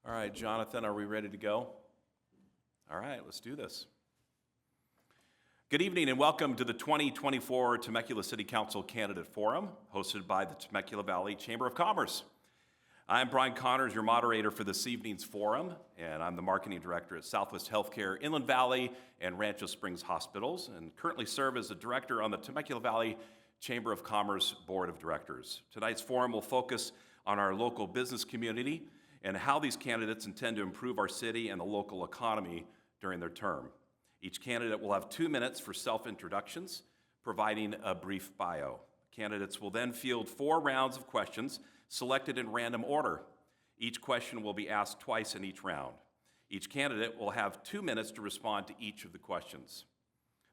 All right, Jonathan, are we ready to go? All right, let's do this. Good evening and welcome to the 2024 Temecula City Council Candidate Forum, hosted by the Temecula Valley Chamber of Commerce. I'm Brian Connors, your moderator for this evening's forum, and I'm the marketing director at Southwest Healthcare, Inland Valley, and Rancho Springs Hospitals, and currently serve as the director on the Temecula Valley Chamber of Commerce Board of Directors. Tonight's forum will focus on our local business community and how these candidates intend to improve our city and the local economy during their term. Each candidate will have 2 minutes for self-introductions, providing a brief bio. Candidates will then field 4 rounds of questions selected in random order. Each question will be asked twice in each round. Each candidate will have 2 minutes to respond to each of the questions.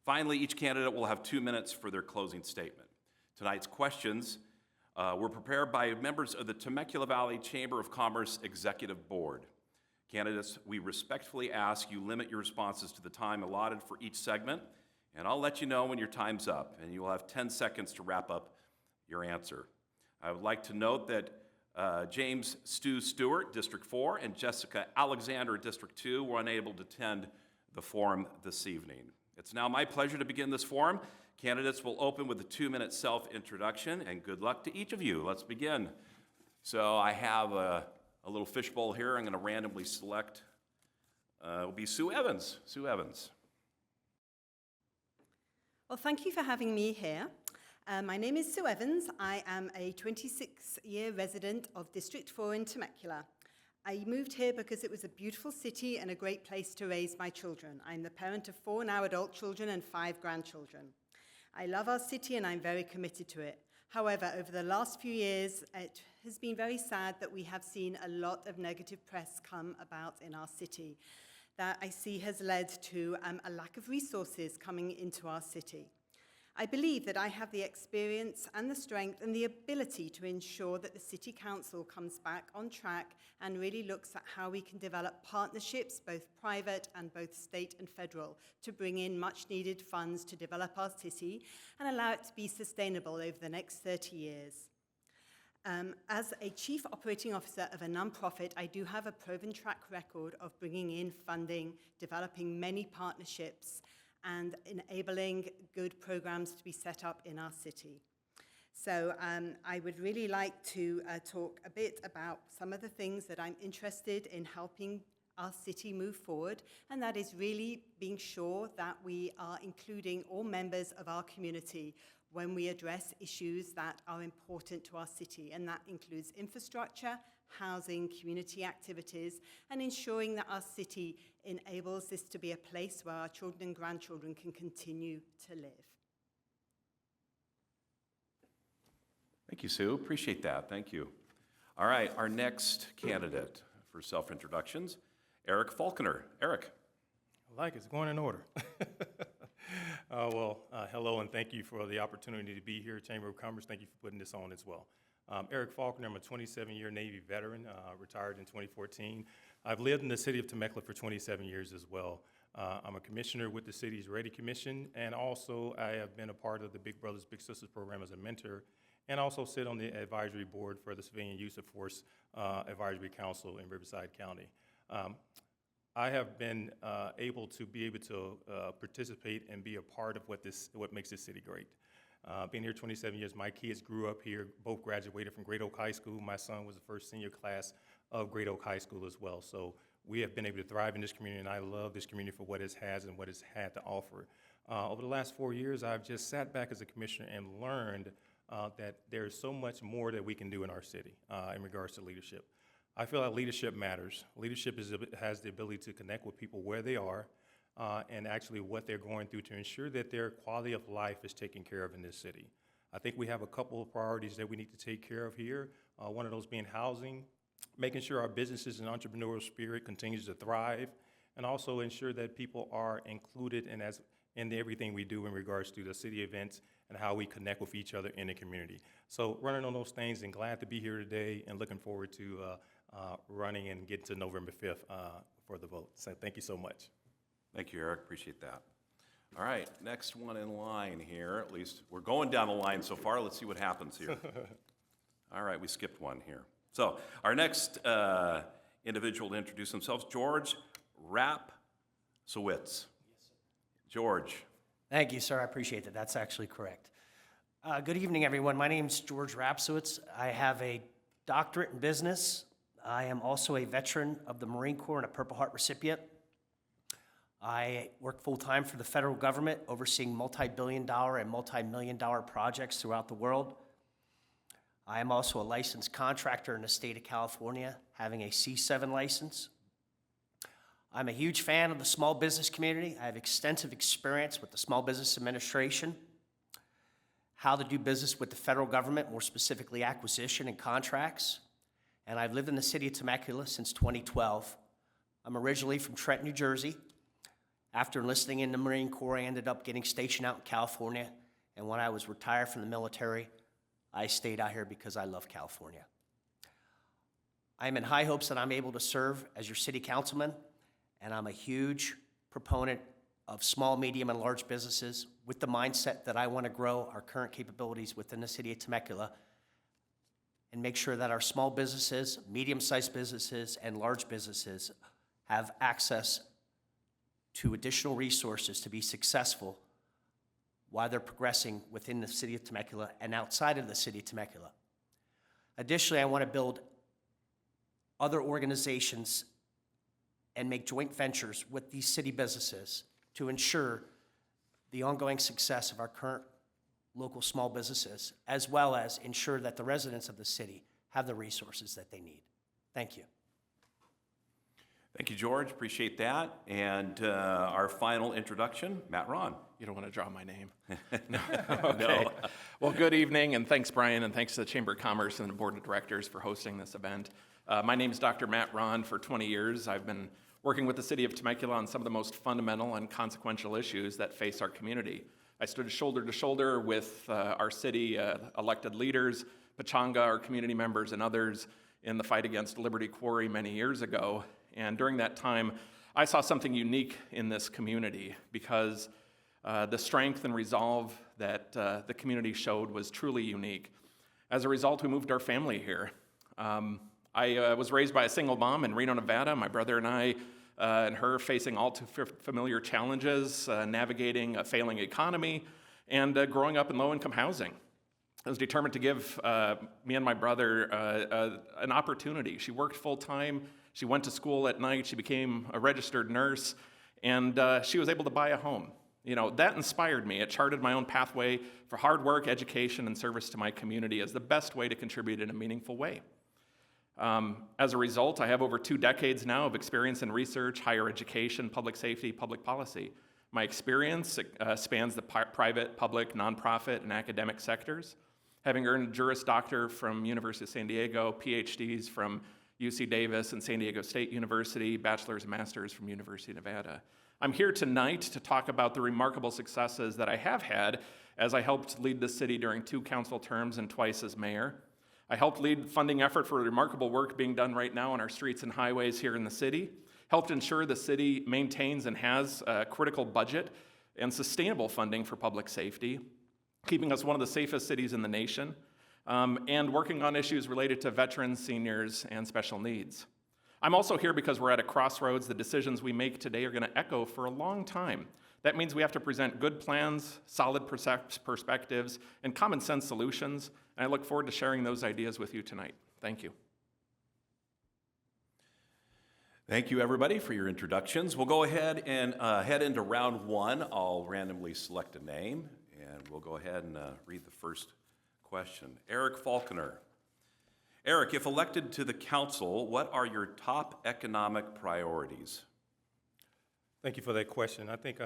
Finally, each candidate will have 2 minutes for their closing statement. Tonight's questions were prepared by members of the Temecula Valley Chamber of Commerce Executive Board. Candidates, we respectfully ask you limit your responses to the time allotted for each segment, and I'll let you know when your time's up, and you will have 10 seconds to wrap up your answer. I would like to note that James Stewart, District 4, and Jessica Alexander, District 2, were unable to attend the forum this evening. It's now my pleasure to begin this forum. Candidates will open with a 2-minute self-introduction, and good luck to each of you. Let's begin. So I have a little fishbowl here. I'm going to randomly select. It will be Sue Evans. Sue Evans. Well, thank you for having me here. My name is Sue Evans. I am a 26-year resident of District 4 in Temecula. I moved here because it was a beautiful city and a great place to raise my children. I'm the parent of 4 now adult children and 5 grandchildren. I love our city and I'm very committed to it. However, over the last few years, it has been very sad that we have seen a lot of negative press come about in our city that I see has led to a lack of resources coming into our city. I believe that I have the experience and the strength and the ability to ensure that the City Council comes back on track and really looks at how we can develop partnerships, both private and both state and federal, to bring in much needed funds to develop our city and allow it to be sustainable over the next 30 years. As a chief operating officer of a nonprofit, I do have a proven track record of bringing in funding, developing many partnerships, and enabling good programs to be set up in our city. So I would really like to talk a bit about some of the things that I'm interested in helping our city move forward, and that is really being sure that we are including all members of our community when we address issues that are important to our city, and that includes infrastructure, housing, community activities, and ensuring that our city enables this to be a place where our children and grandchildren can continue to live. Thank you, Sue. Appreciate that. Thank you. All right, our next candidate for self-introductions, Eric Falkner. Eric. I like it. It's going in order. Hello, and thank you for the opportunity to be here, Chamber of Commerce. Thank you for putting this on as well. Eric Falkner, I'm a 27-year Navy veteran, retired in 2014. I've lived in the city of Temecula for 27 years as well. I'm a commissioner with the city's Ready Commission, and also I have been a part of the Big Brothers Big Sisters program as a mentor, and also sit on the advisory board for the Civilian Use of Force Advisory Council in Riverside County. I have been able to participate and be a part of what makes this city great. Been here 27 years. My kids grew up here, both graduated from Great Oak High School. My son was the first senior class of Great Oak High School as well. So we have been able to thrive in this community, and I love this community for what it has and what it's had to offer. Over the last 4 years, I've just sat back as a commissioner and learned that there's so much more that we can do in our city in regards to leadership. I feel that leadership matters. Leadership has the ability to connect with people where they are, and actually what they're going through to ensure that their quality of life is taken care of in this city. I think we have a couple of priorities that we need to take care of here. One of those being housing, making sure our businesses and entrepreneurial spirit continues to thrive, and also ensure that people are included in everything we do in regards to the city events and how we connect with each other in the community. So running on those things, and glad to be here today, and looking forward to running and get to November 5th for the vote. So thank you so much. Thank you, Eric. Appreciate that. All right, next one in line here. At least we're going down the line so far. Let's see what happens here. All right, we skipped one here. So our next individual to introduce themselves. George Rapciewicz. George. Thank you, sir. I appreciate that. That's actually correct. Good evening, everyone. My name is George Rapciewicz. I have a doctorate in business. I am also a veteran of the Marine Corps and a Purple Heart recipient. I work full-time for the federal government, overseeing multi-billion-dollar and multi-million-dollar projects throughout the world. I am also a licensed contractor in the state of California, having a C7 license. I'm a huge fan of the small business community. I have extensive experience with the Small Business Administration, how to do business with the federal government, more specifically acquisition and contracts. And I've lived in the city of Temecula since 2012. I'm originally from Trenton, New Jersey. After enlisting in the Marine Corps, I ended up getting stationed out in California. And when I was retired from the military, I stayed out here because I love California. I'm in high hopes that I'm able to serve as your city councilman, and I'm a huge proponent of small, medium, and large businesses with the mindset that I want to grow our current capabilities within the city of Temecula and make sure that our small businesses, medium-sized businesses, and large businesses have access to additional resources to be successful while they're progressing within the city of Temecula and outside of the city of Temecula. Additionally, I want to build other organizations and make joint ventures with these city businesses to ensure the ongoing success of our current local small businesses, as well as ensure that the residents of the city have the resources that they need. Thank you. Thank you, George. Appreciate that. And our final introduction, Matt Rahn. You don't want to draw my name. No. Okay. Well, good evening, and thanks, Brian, and thanks to the Chamber of Commerce and the Board of Directors for hosting this event. My name is Dr. Matt Rahn. For 20 years, I've been working with the city of Temecula on some of the most fundamental and consequential issues that face our community. I stood shoulder to shoulder with our city elected leaders, Pachanga, our community members, and others in the fight against Liberty Quarry many years ago. And during that time, I saw something unique in this community because the strength and resolve that the community showed was truly unique. As a result, we moved our family here. I was raised by a single mom in Reno, Nevada. My brother and I and her facing all too familiar challenges, navigating a failing economy, and growing up in low-income housing. I was determined to give me and my brother an opportunity. She worked full-time. She went to school at night. She became a registered nurse, and she was able to buy a home. You know, that inspired me. It charted my own pathway for hard work, education, and service to my community as the best way to contribute in a meaningful way. As a result, I have over 2 decades now of experience in research, higher education, public safety, public policy. My experience spans the private, public, nonprofit, and academic sectors, having earned a Juris Doctor from University of San Diego, PhDs from UC Davis and San Diego State University, bachelor's and master's from University of Nevada. I'm here tonight to talk about the remarkable successes that I have had as I helped lead the city during 2 council terms and twice as mayor. I helped lead the funding effort for remarkable work being done right now on our streets and highways here in the city, helped ensure the city maintains and has a critical budget and sustainable funding for public safety, keeping us one of the safest cities in the nation, and working on issues related to veterans, seniors, and special needs. I'm also here because we're at a crossroads. The decisions we make today are going to echo for a long time. That means we have to present good plans, solid perspectives, and common sense solutions. And I look forward to sharing those ideas with you tonight. Thank you. Thank you, everybody, for your introductions. We'll go ahead and head into round 1. I'll randomly select a name, and we'll go ahead and read the first question. Eric Falkner. Eric, if elected to the council, what are your top economic priorities? Thank you for that question. I think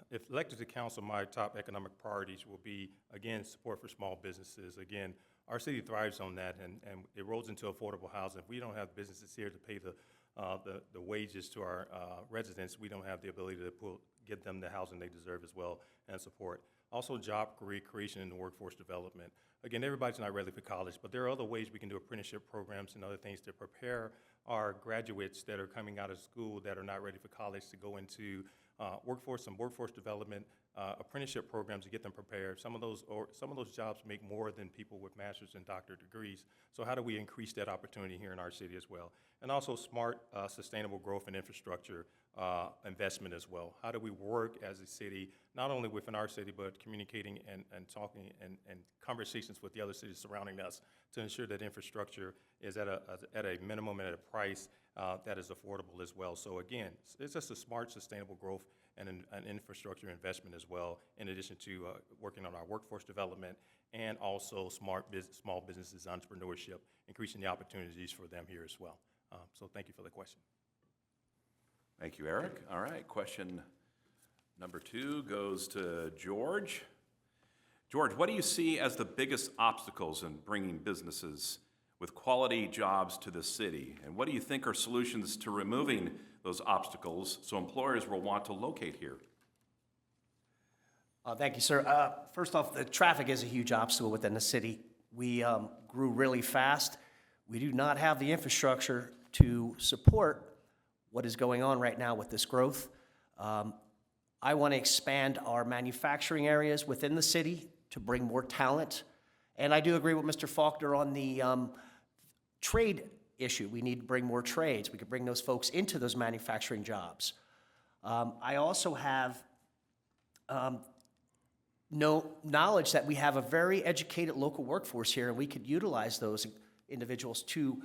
if elected to council, my top economic priorities will be, again, support for small businesses. Again, our city thrives on that, and it rolls into affordable housing. If we don't have businesses here to pay the wages to our residents, we don't have the ability to get them the housing they deserve as well and support. Also, job creation and workforce development. Again, everybody's not ready for college, but there are other ways we can do apprenticeship programs and other things to prepare our graduates that are coming out of school that are not ready for college to go into workforce development, apprenticeship programs to get them prepared. Some of those jobs make more than people with master's and doctorate degrees. So how do we increase that opportunity here in our city as well? And also smart, sustainable growth and infrastructure investment as well. How do we work as a city, not only within our city, but communicating and talking and conversations with the other cities surrounding us to ensure that infrastructure is at a minimum and at a price that is affordable as well. So again, it's just a smart, sustainable growth and an infrastructure investment as well, in addition to working on our workforce development and also small businesses, entrepreneurship, increasing the opportunities for them here as well. So thank you for the question. Thank you, Eric. All right, question number 2 goes to George. George, what do you see as the biggest obstacles in bringing businesses with quality jobs to the city? And what do you think are solutions to removing those obstacles so employers will want to locate here? Thank you, sir. First off, the traffic is a huge obstacle within the city. We grew really fast. We do not have the infrastructure to support what is going on right now with this growth. I want to expand our manufacturing areas within the city to bring more talent. And I do agree with Mr. Falkner on the trade issue. We need to bring more trades. We could bring those folks into those manufacturing jobs. I also have no knowledge that we have a very educated local workforce here, and we could utilize those individuals to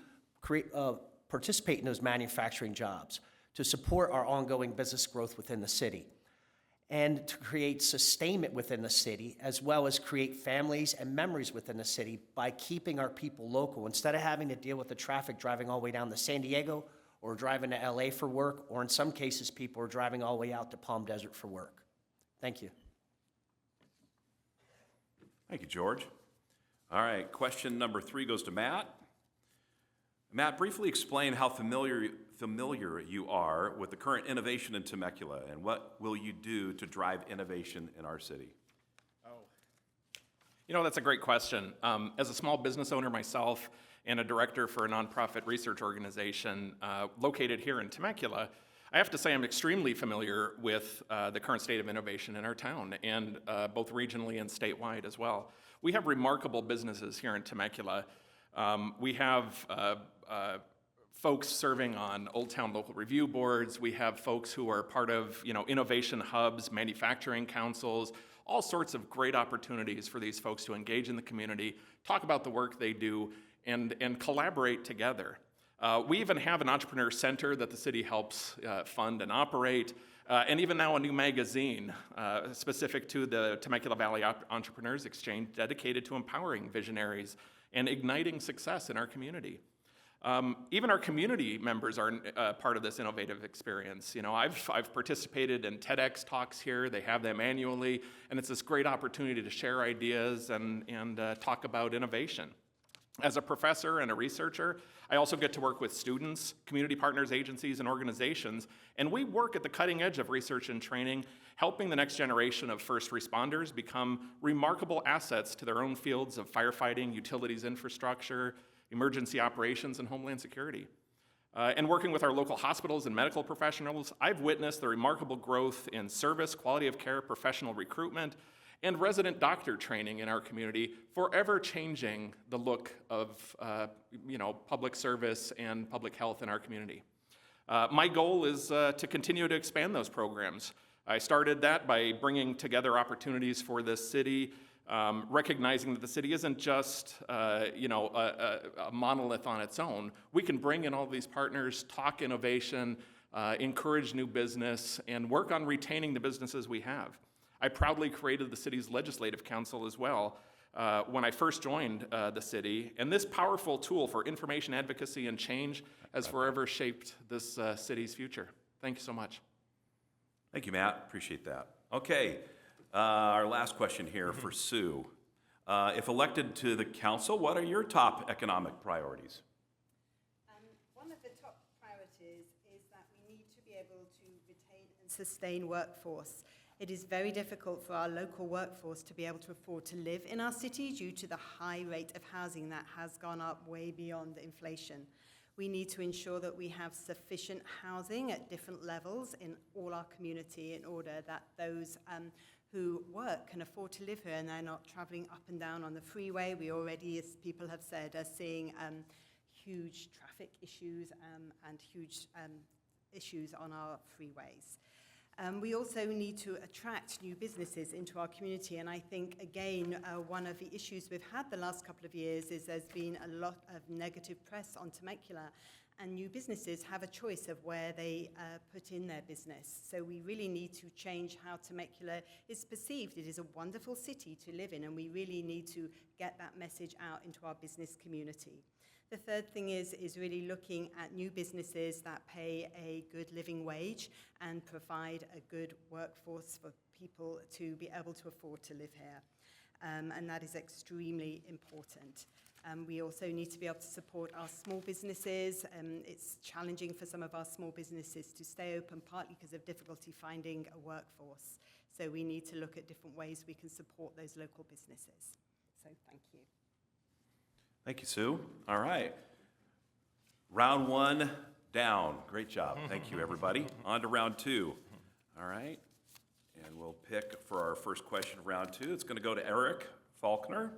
participate in those manufacturing jobs, to support our ongoing business growth within the city, and to create sustainment within the city, as well as create families and memories within the city by keeping our people local. Instead of having to deal with the traffic driving all the way down to San Diego or driving to LA for work, or in some cases, people are driving all the way out to Palm Desert for work. Thank you. Thank you, George. All right, question number 3 goes to Matt. Matt, briefly explain how familiar you are with the current innovation in Temecula, and what will you do to drive innovation in our city? You know, that's a great question. As a small business owner myself and a director for a nonprofit research organization located here in Temecula, I have to say I'm extremely familiar with the current state of innovation in our town, and both regionally and statewide as well. We have remarkable businesses here in Temecula. We have folks serving on Old Town local review boards. We have folks who are part of, innovation hubs, manufacturing councils, all sorts of great opportunities for these folks to engage in the community, talk about the work they do, and collaborate together. We even have an entrepreneur center that the city helps fund and operate, and even now a new magazine specific to the Temecula Valley Entrepreneurs Exchange, dedicated to empowering visionaries and igniting success in our community. Even our community members are part of this innovative experience. I've participated in TEDx talks here. They have them annually, and it's this great opportunity to share ideas and talk about innovation. As a professor and a researcher, I also get to work with students, community partners, agencies, and organizations, and we work at the cutting edge of research and training, helping the next generation of first responders become remarkable assets to their own fields of firefighting, utilities infrastructure, emergency operations, and homeland security. And working with our local hospitals and medical professionals, I've witnessed the remarkable growth in service, quality of care, professional recruitment, and resident doctor training in our community, forever changing the look of public service and public health in our community. My goal is to continue to expand those programs. I started that by bringing together opportunities for this city, recognizing that the city isn't just a monolith on its own. We can bring in all these partners, talk innovation, encourage new business, and work on retaining the businesses we have. I proudly created the city's legislative council as well when I first joined the city, and this powerful tool for information advocacy and change has forever shaped this city's future. Thank you so much. Thank you, Matt. Appreciate that. Okay, our last question here for Sue. If elected to the council, what are your top economic priorities? One of the top priorities is that we need to be able to retain and sustain workforce. It is very difficult for our local workforce to be able to afford to live in our city due to the high rate of housing that has gone up way beyond inflation. We need to ensure that we have sufficient housing at different levels in all our community in order that those who work can afford to live here and they're not traveling up and down on the freeway. We already, as people have said, are seeing huge traffic issues and huge issues on our freeways. We also need to attract new businesses into our community, and I think, again, one of the issues we've had the last couple of years is there's been a lot of negative press on Temecula, and new businesses have a choice of where they put in their business. So we really need to change how Temecula is perceived. It is a wonderful city to live in, and we really need to get that message out into our business community. The third thing is really looking at new businesses that pay a good living wage and provide a good workforce for people to be able to afford to live here. And that is extremely important. We also need to be able to support our small businesses. It's challenging for some of our small businesses to stay open, partly because of difficulty finding a workforce. So we need to look at different ways we can support those local businesses. So thank you. Thank you, Sue. All right. Round one down. Great job. Thank you, everybody. On to round two. All right. And we'll pick for our first question of round two. It's going to go to Eric Falkner.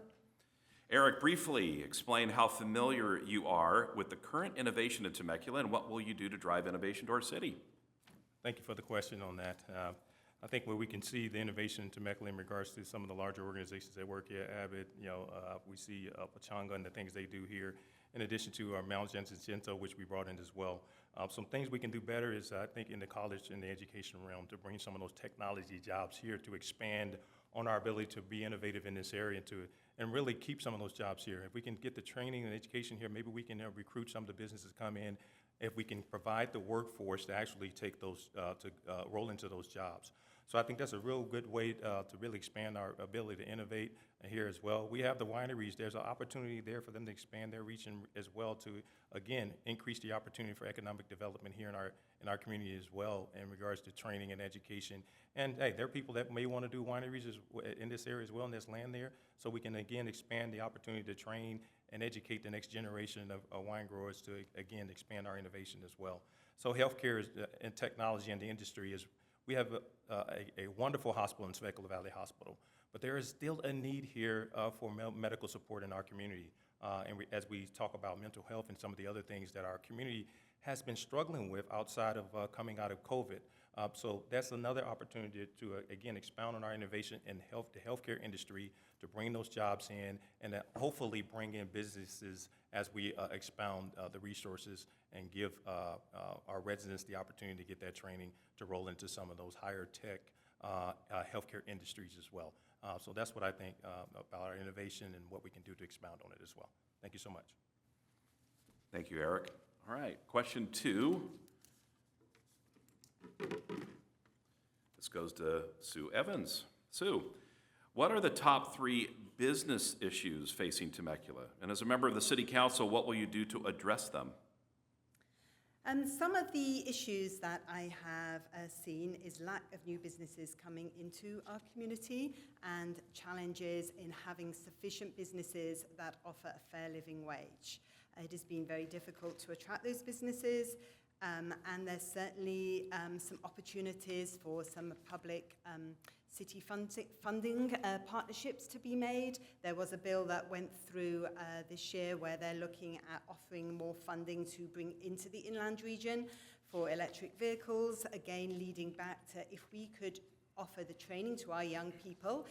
Eric, briefly explain how familiar you are with the current innovation in Temecula and what will you do to drive innovation to our city? Thank you for the question on that. I think where we can see the innovation in Temecula in regards to some of the larger organizations that work here, Abbott, we see Pachanga and the things they do here, in addition to our Mount Jacinto, which we brought in as well. Some things we can do better is, I think, in the college and the education realm, to bring some of those technology jobs here to expand on our ability to be innovative in this area and really keep some of those jobs here. If we can get the training and education here, maybe we can recruit some of the businesses come in. If we can provide the workforce to actually take those, roll into those jobs. So I think that's a real good way to really expand our ability to innovate here as well. We have the wineries. There's an opportunity there for them to expand their reach as well to, again, increase the opportunity for economic development here in our community as well in regards to training and education. And hey, there are people that may want to do wineries in this area as well, and there's land there. So we can, again, expand the opportunity to train and educate the next generation of wine growers to, again, expand our innovation as well. So healthcare and technology and the industry is, we have a wonderful hospital in Temecula Valley Hospital, but there is still a need here for medical support in our community. As we talk about mental health and some of the other things that our community has been struggling with outside of coming out of COVID. So that's another opportunity to, again, expound on our innovation in the healthcare industry, to bring those jobs in, and hopefully bring in businesses as we expound the resources and give our residents the opportunity to get that training to roll into some of those higher tech healthcare industries as well. So that's what I think about our innovation and what we can do to expound on it as well. Thank you so much. Thank you, Eric. All right, question two. This goes to Sue Evans. Sue, what are the top three business issues facing Temecula? And as a member of the City Council, what will you do to address them? Some of the issues that I have seen is lack of new businesses coming into our community and challenges in having sufficient businesses that offer a fair living wage. It has been very difficult to attract those businesses, and there's certainly some opportunities for some public city funding partnerships to be made. There was a bill that went through this year where they're looking at offering more funding to bring into the inland region for electric vehicles, again leading back to if we could offer the training to our young people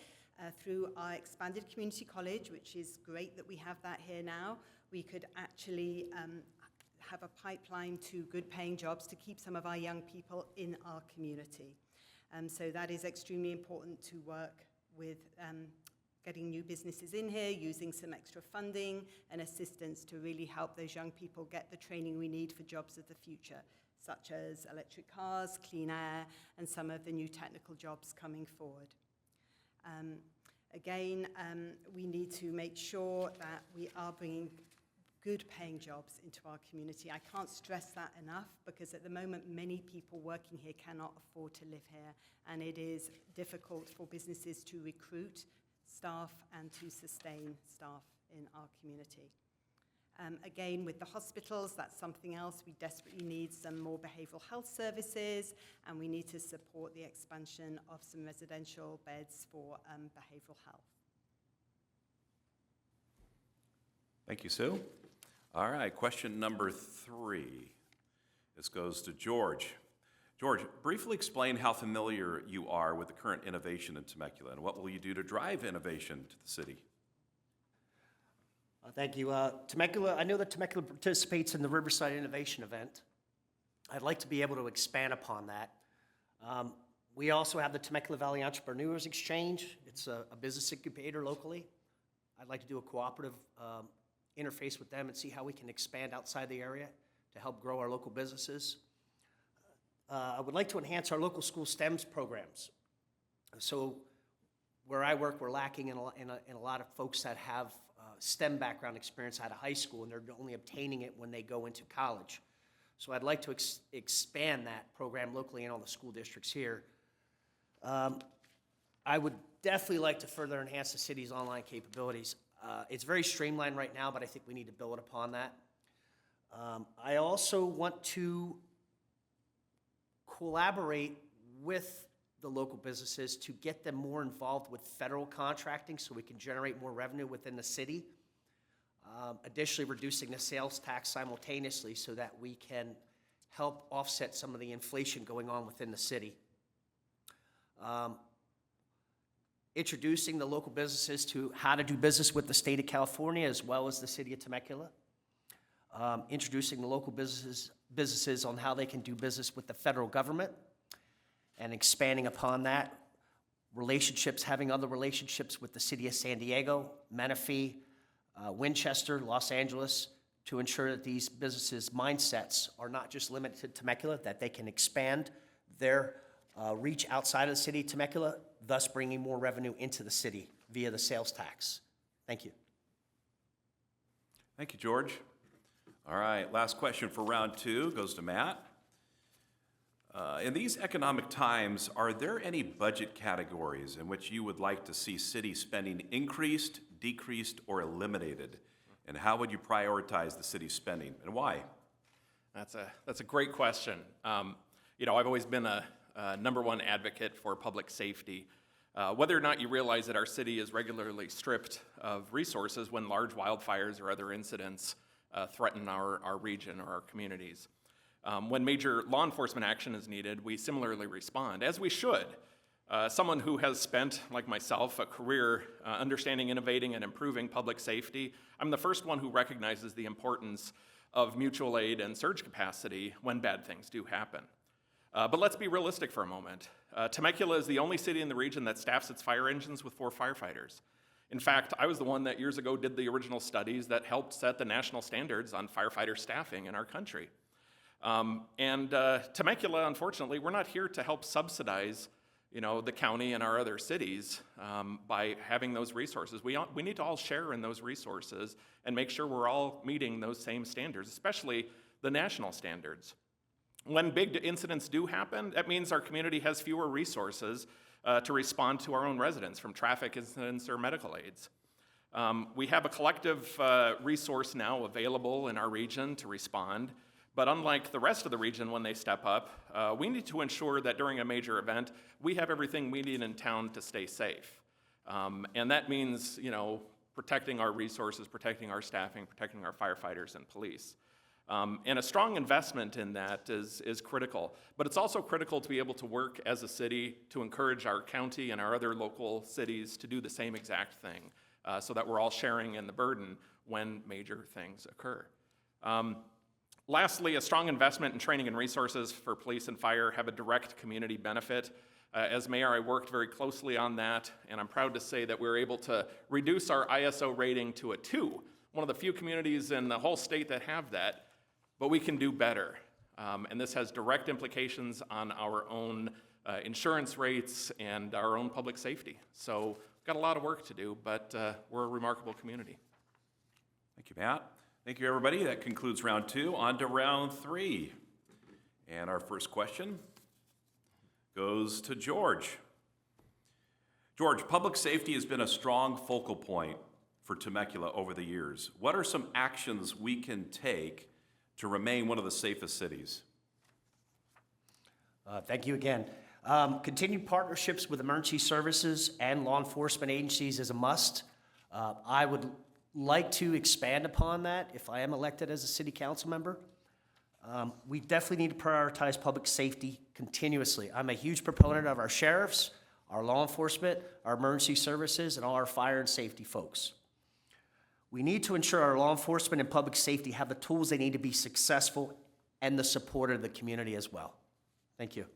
through our expanded community college, which is great that we have that here now. We could actually have a pipeline to good paying jobs to keep some of our young people in our community. So that is extremely important to work with getting new businesses in here, using some extra funding and assistance to really help those young people get the training we need for jobs of the future, such as electric cars, clean air, and some of the new technical jobs coming forward. We need to make sure that we are bringing good paying jobs into our community. I can't stress that enough because at the moment many people working here cannot afford to live here, and it is difficult for businesses to recruit staff and to sustain staff in our community. Again, with the hospitals, that's something else. We desperately need some more behavioural health services, and we need to support the expansion of some residential beds for behavioural health. Thank you, Sue. All right, question number 3. This goes to George. George, briefly explain how familiar you are with the current innovation in Temecula, and what will you do to drive innovation to the city? Thank you. Temecula, I know that Temecula participates in the Riverside Innovation Event. I'd like to be able to expand upon that. We also have the Temecula Valley Entrepreneurs Exchange. It's a business incubator locally. I'd like to do a cooperative interface with them and see how we can expand outside the area to help grow our local businesses. I would like to enhance our local school STEMs programs. So where I work, we're lacking in a lot of folks that have STEM background experience out of high school, and they're only obtaining it when they go into college. So I'd like to expand that program locally in all the school districts here. I would definitely like to further enhance the city's online capabilities. It's very streamlined right now, but I think we need to build upon that. I also want to collaborate with the local businesses to get them more involved with federal contracting so we can generate more revenue within the city. Additionally, reducing the sales tax simultaneously so that we can help offset some of the inflation going on within the city. Introducing the local businesses to how to do business with the state of California as well as the city of Temecula. Introducing the local businesses on how they can do business with the federal government and expanding upon that. Relationships, having other relationships with the city of San Diego, Menifee, Winchester, Los Angeles, to ensure that these businesses' mindsets are not just limited to Temecula, that they can expand their reach outside of the city of Temecula, thus bringing more revenue into the city via the sales tax. Thank you. Thank you, George. All right, last question for round 2 goes to Matt. In these economic times, are there any budget categories in which you would like to see city spending increased, decreased, or eliminated? And how would you prioritize the city's spending, and why? That's a great question. You know, I've always been a #1 advocate for public safety. Whether or not you realize that our city is regularly stripped of resources when large wildfires or other incidents threaten our region or our communities. When major law enforcement action is needed, we similarly respond, as we should. Someone who has spent, like myself, a career understanding, innovating, and improving public safety, I'm the first one who recognizes the importance of mutual aid and surge capacity when bad things do happen. But let's be realistic for a moment. Temecula is the only city in the region that staffs its fire engines with 4 firefighters. In fact, I was the one that years ago did the original studies that helped set the national standards on firefighter staffing in our country. Temecula, unfortunately, we're not here to help subsidize, you know, the county and our other cities by having those resources. We need to all share in those resources and make sure we're all meeting those same standards, especially the national standards. When big incidents do happen, that means our community has fewer resources to respond to our own residents, from traffic incidents or medical aids. We have a collective resource now available in our region to respond. But unlike the rest of the region when they step up, we need to ensure that during a major event, we have everything we need in town to stay safe. And that means, you know, protecting our resources, protecting our staffing, protecting our firefighters and police. And a strong investment in that is critical. But it's also critical to be able to work as a city to encourage our county and our other local cities to do the same exact thing so that we're all sharing in the burden when major things occur. Lastly, a strong investment in training and resources for police and fire have a direct community benefit. As mayor, I worked very closely on that, and I'm proud to say that we were able to reduce our ISO rating to a 2, one of the few communities in the whole state that have that, but we can do better. And this has direct implications on our own insurance rates and our own public safety. So we've got a lot of work to do, but we're a remarkable community. Thank you, Matt. Thank you, everybody. That concludes round 2. On to round 3. And our first question goes to George. George, public safety has been a strong focal point for Temecula over the years. What are some actions we can take to remain one of the safest cities? Thank you again. Continued partnerships with emergency services and law enforcement agencies is a must. I would like to expand upon that if I am elected as a city council member. We definitely need to prioritize public safety continuously. I'm a huge proponent of our sheriffs, our law enforcement, our emergency services, and all our fire and safety folks. We need to ensure our law enforcement and public safety have the tools they need to be successful and the support of the community as well. Thank you.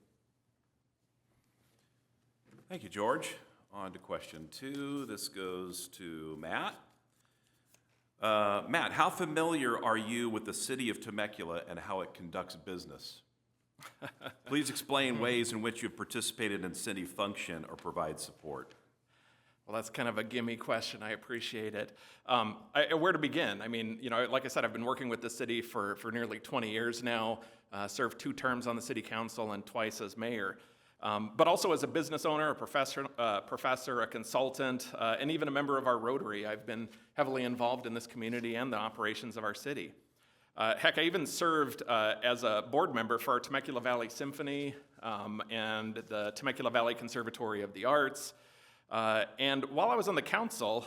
Thank you, George. On to question 2. This goes to Matt. Matt, how familiar are you with the city of Temecula and how it conducts business? Please explain ways in which you've participated in city function or provide support. Well, that's kind of a gimme question. I appreciate it. Where to begin? I mean, like I said, I've been working with the city for nearly 20 years now, served 2 terms on the city council and twice as mayor. But also as a business owner, a professor, a consultant, and even a member of our Rotary, I've been heavily involved in this community and the operations of our city. Heck, I even served as a board member for our Temecula Valley Symphony and the Temecula Valley Conservatory of the Arts. And while I was on the council,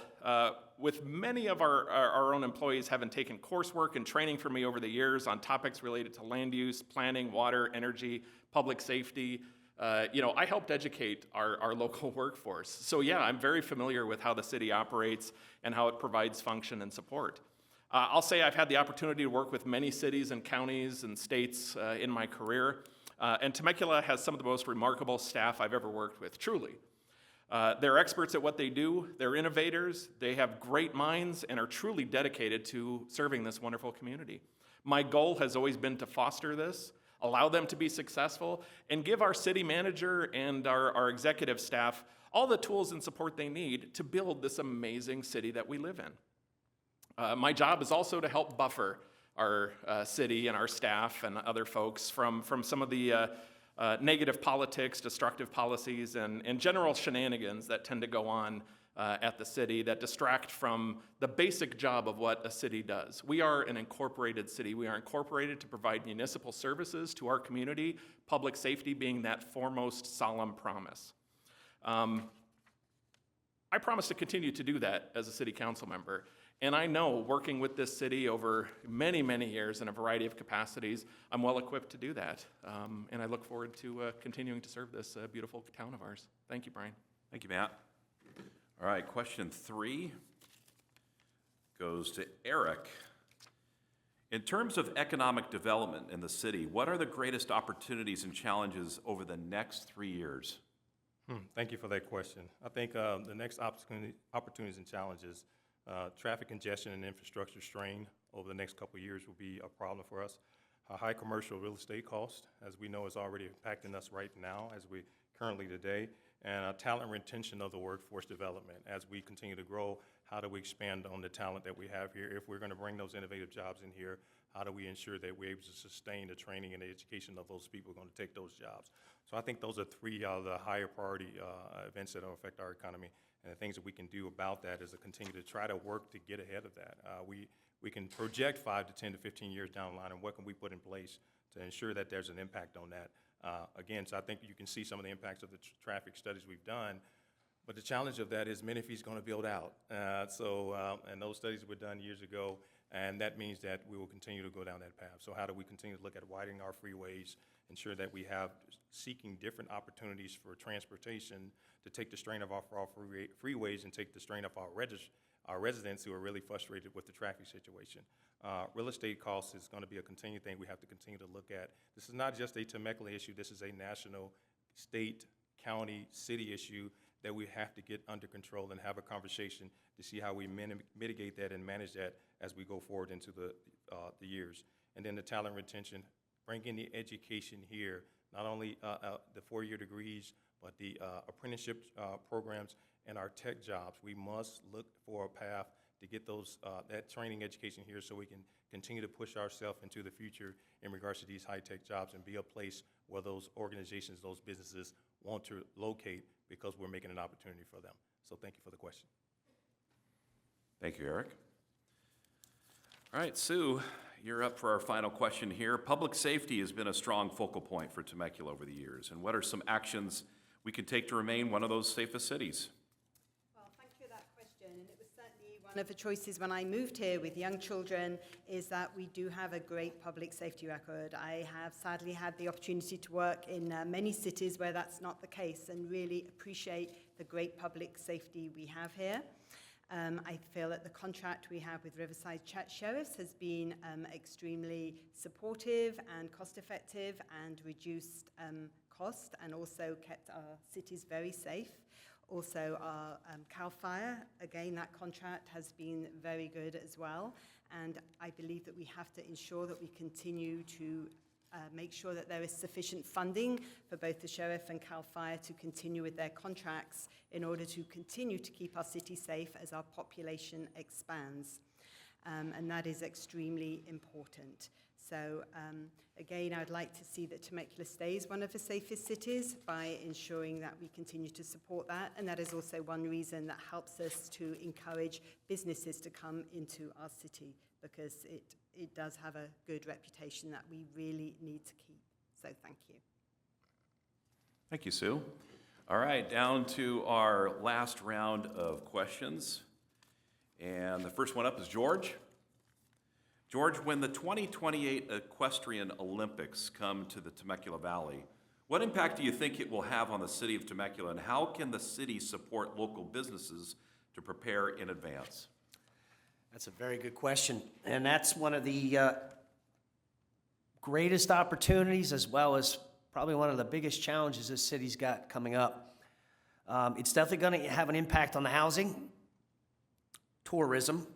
with many of our own employees having taken coursework and training from me over the years on topics related to land use, planning, water, energy, public safety, I helped educate our local workforce. So yeah, I'm very familiar with how the city operates and how it provides function and support. I'll say I've had the opportunity to work with many cities and counties and states in my career, and Temecula has some of the most remarkable staff I've ever worked with, truly. They're experts at what they do, they're innovators, they have great minds, and are truly dedicated to serving this wonderful community. My goal has always been to foster this, allow them to be successful, and give our city manager and our executive staff all the tools and support they need to build this amazing city that we live in. My job is also to help buffer our city and our staff and other folks from some of the negative politics, destructive policies, and general shenanigans that tend to go on at the city that distract from the basic job of what a city does. We are an incorporated city. We are incorporated to provide municipal services to our community, public safety being that foremost solemn promise. I promise to continue to do that as a city council member. And I know, working with this city over many, many years in a variety of capacities, I'm well equipped to do that. And I look forward to continuing to serve this beautiful town of ours. Thank you, Brian. Thank you, Matt. All right, question 3 goes to Eric. In terms of economic development in the city, what are the greatest opportunities and challenges over the next 3 years? Thank you for that question. I think the next opportunities and challenges, traffic congestion and infrastructure strain over the next couple of years will be a problem for us. High commercial real estate cost, as we know, is already impacting us right now as we currently today, and talent retention of the workforce development. As we continue to grow, how do we expand on the talent that we have here? If we're going to bring those innovative jobs in here, how do we ensure that we're able to sustain the training and the education of those people who are going to take those jobs? So I think those are 3 of the higher priority events that will affect our economy. And the things that we can do about that is to continue to try to work to get ahead of that. We can project 5 to 10 to 15 years down the line, and what can we put in place to ensure that there's an impact on that. Again, so I think you can see some of the impacts of the traffic studies we've done, but the challenge of that is Menifee is going to build out. And those studies were done years ago, and that means that we will continue to go down that path. So how do we continue to look at widening our freeways, ensure that we have seeking different opportunities for transportation to take the strain of our freeways and take the strain of our residents who are really frustrated with the traffic situation. Real estate costs is going to be a continued thing we have to continue to look at. This is not just a Temecula issue. This is a national, state, county, city issue that we have to get under control and have a conversation to see how we mitigate that and manage that as we go forward into the years. And then the talent retention, bringing the education here, not only the 4-year degrees, but the apprenticeship programs and our tech jobs. We must look for a path to get those that training education here so we can continue to push ourselves into the future in regards to these high-tech jobs and be a place where those organizations, those businesses want to locate because we're making an opportunity for them. So thank you for the question. Thank you, Eric. All right, Sue, you're up for our final question here. Public safety has been a strong focal point for Temecula over the years, and what are some actions we can take to remain one of those safest cities? Well, thank you for that question. And it was certainly one of the choices when I moved here with young children is that we do have a great public safety record. I have sadly had the opportunity to work in many cities where that's not the case and really appreciate the great public safety we have here. I feel that the contract we have with Riverside Sheriffs has been extremely supportive and cost-effective and reduced cost and also kept our cities very safe. Also, our CAL FIRE, again, that contract has been very good as well. And I believe that we have to ensure that we continue to make sure that there is sufficient funding for both the Sheriff and CAL FIRE to continue with their contracts in order to continue to keep our city safe as our population expands. And that is extremely important. So again, I'd like to see that Temecula stays one of the safest cities by ensuring that we continue to support that. And that is also one reason that helps us to encourage businesses to come into our city, because it does have a good reputation that we really need to keep. So thank you. Thank you, Sue. All right, down to our last round of questions. And the first one up is George. George, when the 2028 Equestrian Olympics come to the Temecula Valley, what impact do you think it will have on the city of Temecula, and how can the city support local businesses to prepare in advance? That's a very good question, and that's one of the greatest opportunities as well as probably one of the biggest challenges this city's got coming up. It's definitely going to have an impact on the housing, tourism.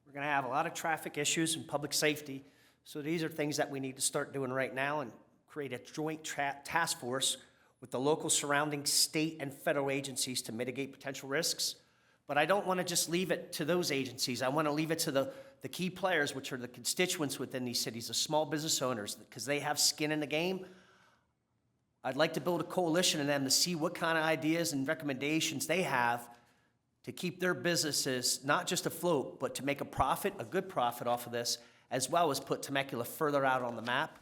We're going to have a lot of traffic issues and public safety, so these are things that we need to start doing right now and create a joint task force with the local surrounding state and federal agencies to mitigate potential risks. But I don't want to just leave it to those agencies. I want to leave it to the key players, which are the constituents within these cities, the small business owners, because they have skin in the game. I'd like to build a coalition of them to see what kind of ideas and recommendations they have to keep their businesses not just afloat, but to make a profit, a good profit off of this, as well as put Temecula further out on the map.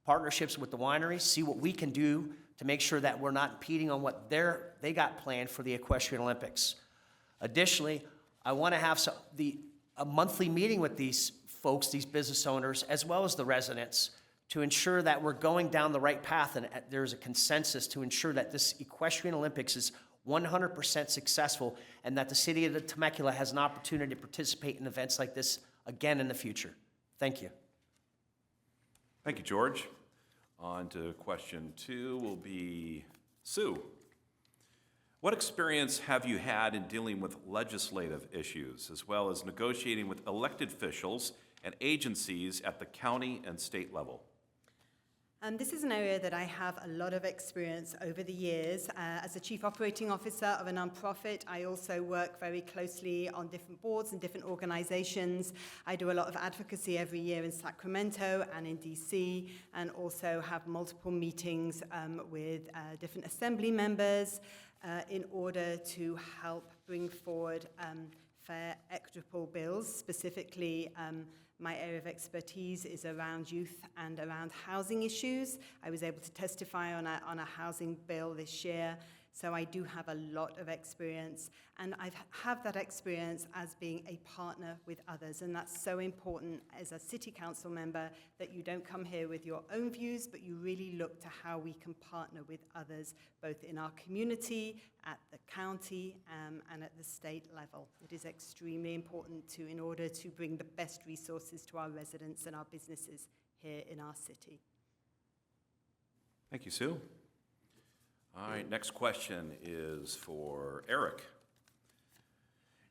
Partnerships with the wineries, see what we can do to make sure that we're not impeding on what they got planned for the Equestrian Olympics. Additionally, I want to have a monthly meeting with these folks, these business owners, as well as the residents, to ensure that we're going down the right path and there's a consensus to ensure that this Equestrian Olympics is 100% successful and that the city of Temecula has an opportunity to participate in events like this again in the future. Thank you. Thank you, George. On to question 2 will be Sue. What experience have you had in dealing with legislative issues, as well as negotiating with elected officials and agencies at the county and state level? This is an area that I have a lot of experience over the years. As a chief operating officer of a nonprofit, I also work very closely on different boards and different organizations. I do a lot of advocacy every year in Sacramento and in DC, and also have multiple meetings with different assembly members in order to help bring forward fair, equitable bills. Specifically, my area of expertise is around youth and around housing issues. I was able to testify on a housing bill this year, so I do have a lot of experience. And I have that experience as being a partner with others, and that's so important as a city council member that you don't come here with your own views, but you really look to how we can partner with others, both in our community, at the county, and at the state level. It is extremely important in order to bring the best resources to our residents and our businesses here in our city. Thank you, Sue. All right, next question is for Eric.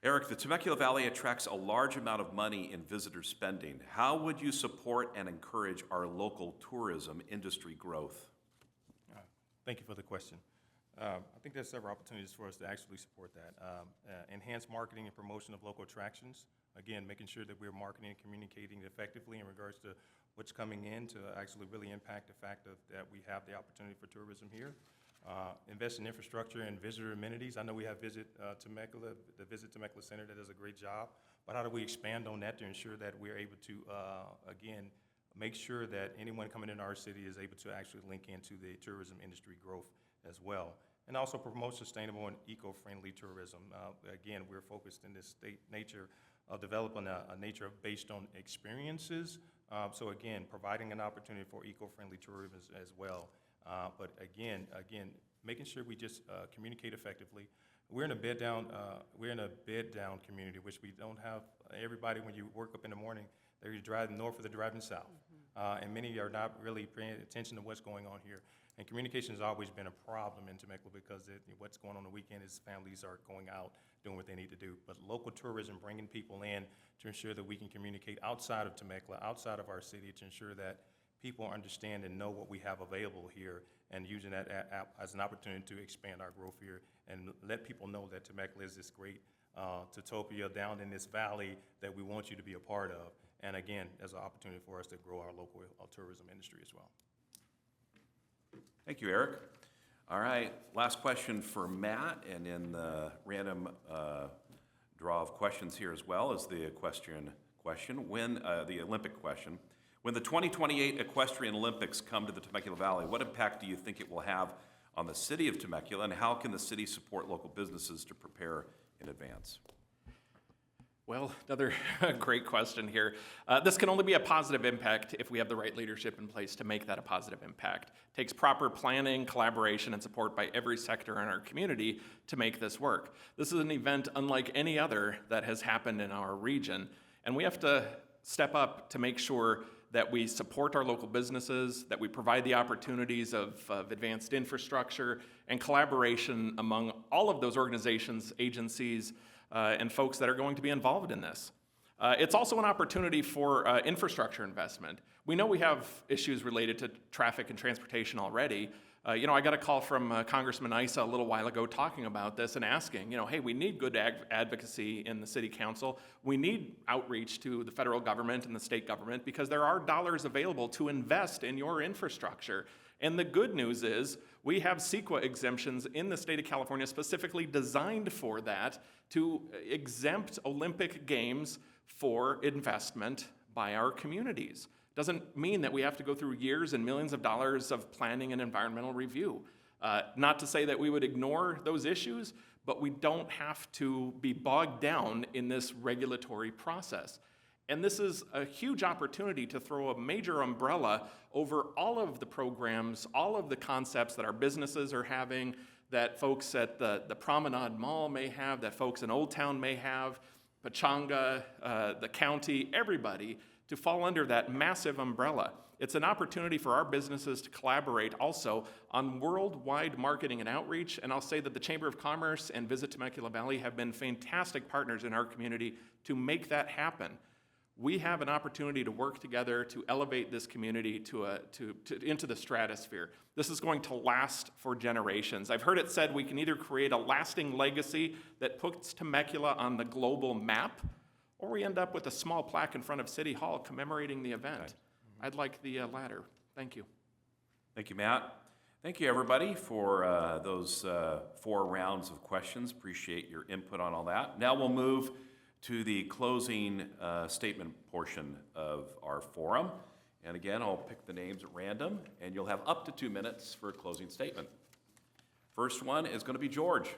Eric, the Temecula Valley attracts a large amount of money in visitor spending. How would you support and encourage our local tourism industry growth? Thank you for the question. I think there's several opportunities for us to actually support that. Enhanced marketing and promotion of local attractions. Again, making sure that we're marketing and communicating effectively in regards to what's coming in to actually really impact the fact that we have the opportunity for tourism here. Invest in infrastructure and visitor amenities. I know we have the Visit Temecula Center that does a great job, but how do we expand on that to ensure that we're able to, again, make sure that anyone coming into our city is able to actually link into the tourism industry growth as well. And also promote sustainable and eco-friendly tourism. Again, we're focused in this state nature of developing a nature based on experiences. So again, providing an opportunity for eco-friendly tourism as well. But again, making sure we just communicate effectively. We're in a bed down community, which we don't have everybody. When you work up in the morning, they're either driving north or they're driving south, and many are not really paying attention to what's going on here. And communication has always been a problem in Temecula because what's going on the weekend is families are going out doing what they need to do. But local tourism, bringing people in to ensure that we can communicate outside of Temecula, outside of our city, to ensure that people understand and know what we have available here, and using that as an opportunity to expand our growth here and let people know that Temecula is this great utopia down in this valley that we want you to be a part of. And again, as an opportunity for us to grow our local tourism industry as well. Thank you, Eric. All right, last question for Matt, and in the random draw of questions here as well is the equestrian question, the Olympic question. When the 2028 Equestrian Olympics come to the Temecula Valley, what impact do you think it will have on the city of Temecula, and how can the city support local businesses to prepare in advance? Well, another great question here. This can only be a positive impact if we have the right leadership in place to make that a positive impact. It takes proper planning, collaboration, and support by every sector in our community to make this work. This is an event unlike any other that has happened in our region, and we have to step up to make sure that we support our local businesses, that we provide the opportunities of advanced infrastructure and collaboration among all of those organizations, agencies, and folks that are going to be involved in this. It's also an opportunity for infrastructure investment. We know we have issues related to traffic and transportation already. I got a call from Congressman Issa a little while ago talking about this and asking, hey, we need good advocacy in the city council. We need outreach to the federal government and the state government because there are dollars available to invest in your infrastructure. And the good news is we have CEQA exemptions in the state of California specifically designed for that to exempt Olympic Games for investment by our communities. Doesn't mean that we have to go through years and millions of dollars of planning and environmental review. Not to say that we would ignore those issues, but we don't have to be bogged down in this regulatory process. And this is a huge opportunity to throw a major umbrella over all of the programs, all of the concepts that our businesses are having, that folks at the Promenade Mall may have, that folks in Old Town may have, Pachanga, the county, everybody, to fall under that massive umbrella. It's an opportunity for our businesses to collaborate also on worldwide marketing and outreach, and I'll say that the Chamber of Commerce and Visit Temecula Valley have been fantastic partners in our community to make that happen. We have an opportunity to work together to elevate this community into the stratosphere. This is going to last for generations. I've heard it said we can either create a lasting legacy that puts Temecula on the global map, or we end up with a small plaque in front of City Hall commemorating the event. Okay. I'd like the latter. Thank you. Thank you, Matt. Thank you, everybody, for those 4 rounds of questions. Appreciate your input on all that. Now we'll move to the closing statement portion of our forum. And again, I'll pick the names at random, and you'll have up to 2 minutes for a closing statement. First one is going to be George.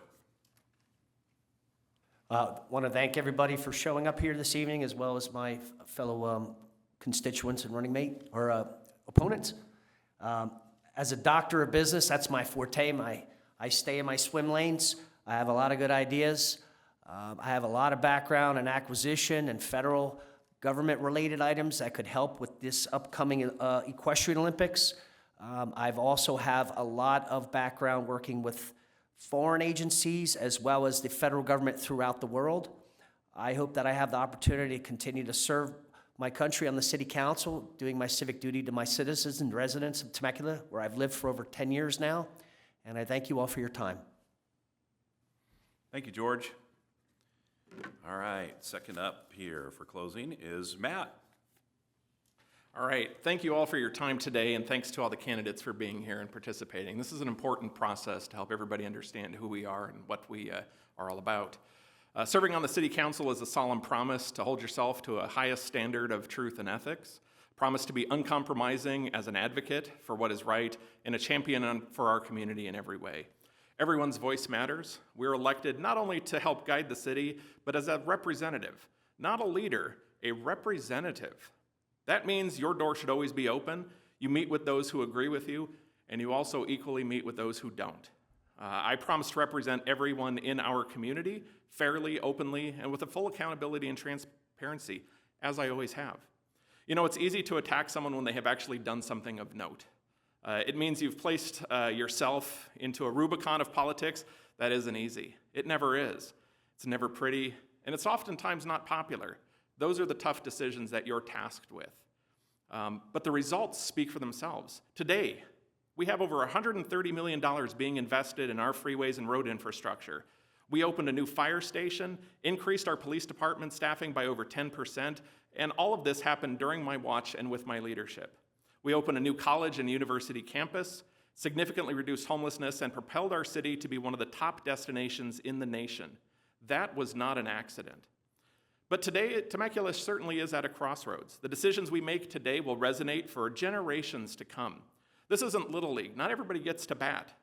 Want to thank everybody for showing up here this evening, as well as my fellow constituents and running mate or opponents. As a doctor of business, that's my forte. I stay in my swim lanes. I have a lot of good ideas. I have a lot of background in acquisition and federal government-related items that could help with this upcoming Equestrian Olympics. I've also have a lot of background working with foreign agencies as well as the federal government throughout the world. I hope that I have the opportunity to continue to serve my country on the city council, doing my civic duty to my citizens and residents of Temecula, where I've lived for over 10 years now. And I thank you all for your time. Thank you, George. All right, second up here for closing is Matt. All right, thank you all for your time today, and thanks to all the candidates for being here and participating. This is an important process to help everybody understand who we are and what we are all about. Serving on the City Council is a solemn promise to hold yourself to a highest standard of truth and ethics, promise to be uncompromising as an advocate for what is right, and a champion for our community in every way. Everyone's voice matters. We're elected not only to help guide the city, but as a representative, not a leader, a representative. That means your door should always be open. You meet with those who agree with you, and you also equally meet with those who don't. I promise to represent everyone in our community fairly, openly, and with a full accountability and transparency, as I always have. You know, it's easy to attack someone when they have actually done something of note. It means you've placed yourself into a Rubicon of politics that isn't easy. It never is. It's never pretty, and it's oftentimes not popular. Those are the tough decisions that you're tasked with. But the results speak for themselves. Today, we have over $130 million being invested in our freeways and road infrastructure. We opened a new fire station, increased our police department staffing by over 10%, and all of this happened during my watch and with my leadership. We opened a new college and university campus, significantly reduced homelessness, and propelled our city to be one of the top destinations in the nation. That was not an accident. But today, Temecula certainly is at a crossroads. The decisions we make today will resonate for generations to come. This isn't Little League. Not everybody gets to bat.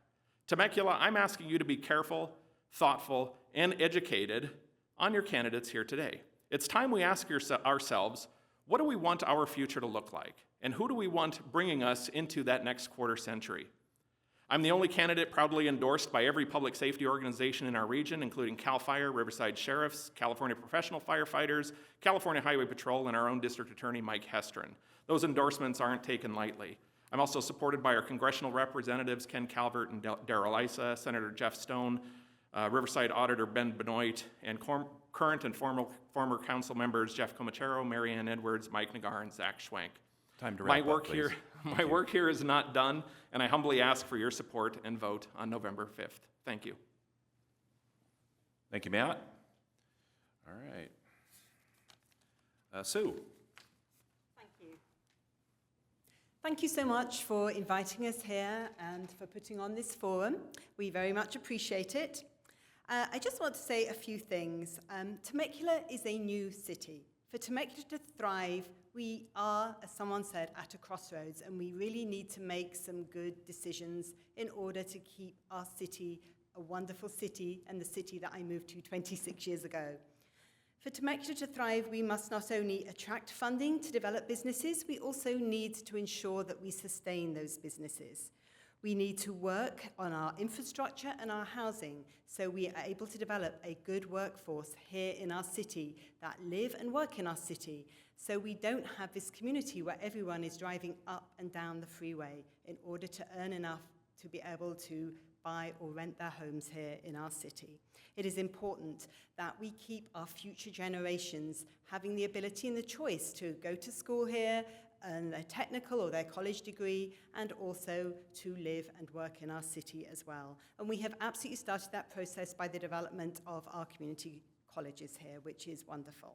Temecula, I'm asking you to be careful, thoughtful, and educated on your candidates here today. It's time we ask ourselves, what do we want our future to look like? And who do we want bringing us into that next quarter century? I'm the only candidate proudly endorsed by every public safety organization in our region, including CAL FIRE, Riverside Sheriffs, California Professional Firefighters, California Highway Patrol, and our own district attorney, Mike Hestron. Those endorsements aren't taken lightly. I'm also supported by our congressional representatives, Ken Calvert and Darrell Issa, Senator Jeff Stone, Riverside Auditor Ben Benoit, and current and former council members Jeff Comachero, Marianne Edwards, Mike Nagar, and Zach Schwank. Time to wrap up, please. My work here is not done, and I humbly ask for your support and vote on November 5th. Thank you. Thank you, Matt. All right. Sue. Thank you. Thank you so much for inviting us here and for putting on this forum. We very much appreciate it. I just want to say a few things. Temecula is a new city. For Temecula to thrive, we are, as someone said, at a crossroads, and we really need to make some good decisions in order to keep our city a wonderful city and the city that I moved to 26 years ago. For Temecula to thrive, we must not only attract funding to develop businesses, we also need to ensure that we sustain those businesses. We need to work on our infrastructure and our housing so we are able to develop a good workforce here in our city that live and work in our city, so we don't have this community where everyone is driving up and down the freeway in order to earn enough to be able to buy or rent their homes here in our city. It is important that we keep our future generations having the ability and the choice to go to school here, earn their technical or their college degree, and also to live and work in our city as well. And we have absolutely started that process by the development of our community colleges here, which is wonderful.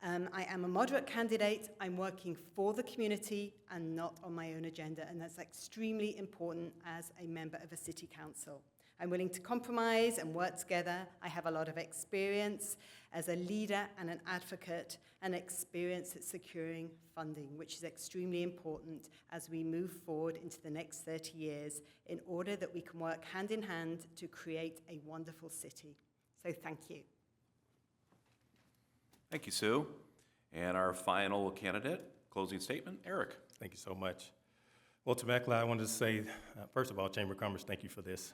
I am a moderate candidate. I'm working for the community and not on my own agenda, and that's extremely important as a member of a city council. I'm willing to compromise and work together. I have a lot of experience as a leader and an advocate, and experience at securing funding, which is extremely important as we move forward into the next 30 years in order that we can work hand in hand to create a wonderful city. So thank you. Thank you, Sue. And our final candidate, closing statement, Eric. Thank you so much. Well, Temecula, I wanted to say, first of all, Chamber of Commerce, thank you for this.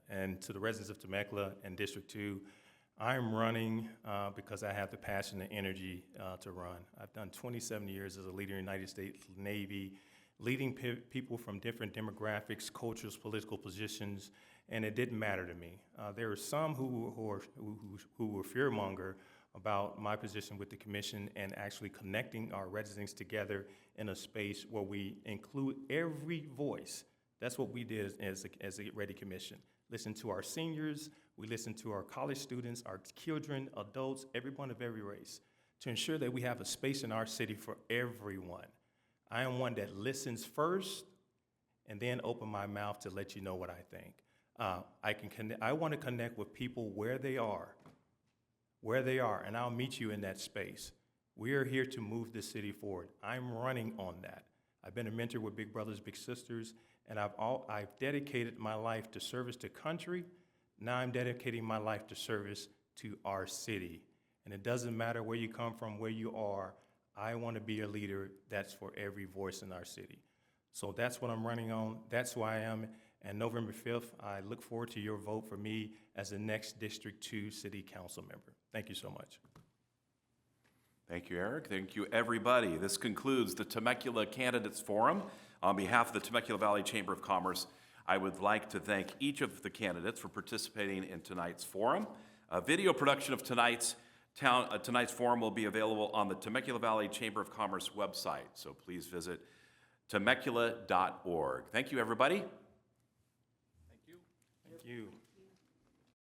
And to the residents of Temecula and District 2, I'm running because I have the passion and energy to run. I've done 27 years as a leader in the United States Navy, leading people from different demographics, cultures, political positions, and it didn't matter to me. There are some who were fearmonger about my position with the commission and actually connecting our residents together in a space where we include every voice. That's what we did as a Ready Commission. Listen to our seniors, we listen to our college students, our children, adults, everyone of every race, to ensure that we have a space in our city for everyone. I am one that listens first and then open my mouth to let you know what I think. I want to connect with people where they are, and I'll meet you in that space. We are here to move the city forward. I'm running on that. I've been a mentor with Big Brothers Big Sisters, and I've dedicated my life to service to country. Now I'm dedicating my life to service to our city. And it doesn't matter where you come from, where you are, I want to be a leader that's for every voice in our city. So that's what I'm running on. That's who I am. And November 5th, I look forward to your vote for me as the next District 2 City Council member. Thank you so much. Thank you, Eric. Thank you, everybody. This concludes the Temecula Candidates Forum. On behalf of the Temecula Valley Chamber of Commerce, I would like to thank each of the candidates for participating in tonight's forum. A video production of tonight's forum will be available on the Temecula Valley Chamber of Commerce website, so please visit temecula.org. Thank you, everybody. Thank you.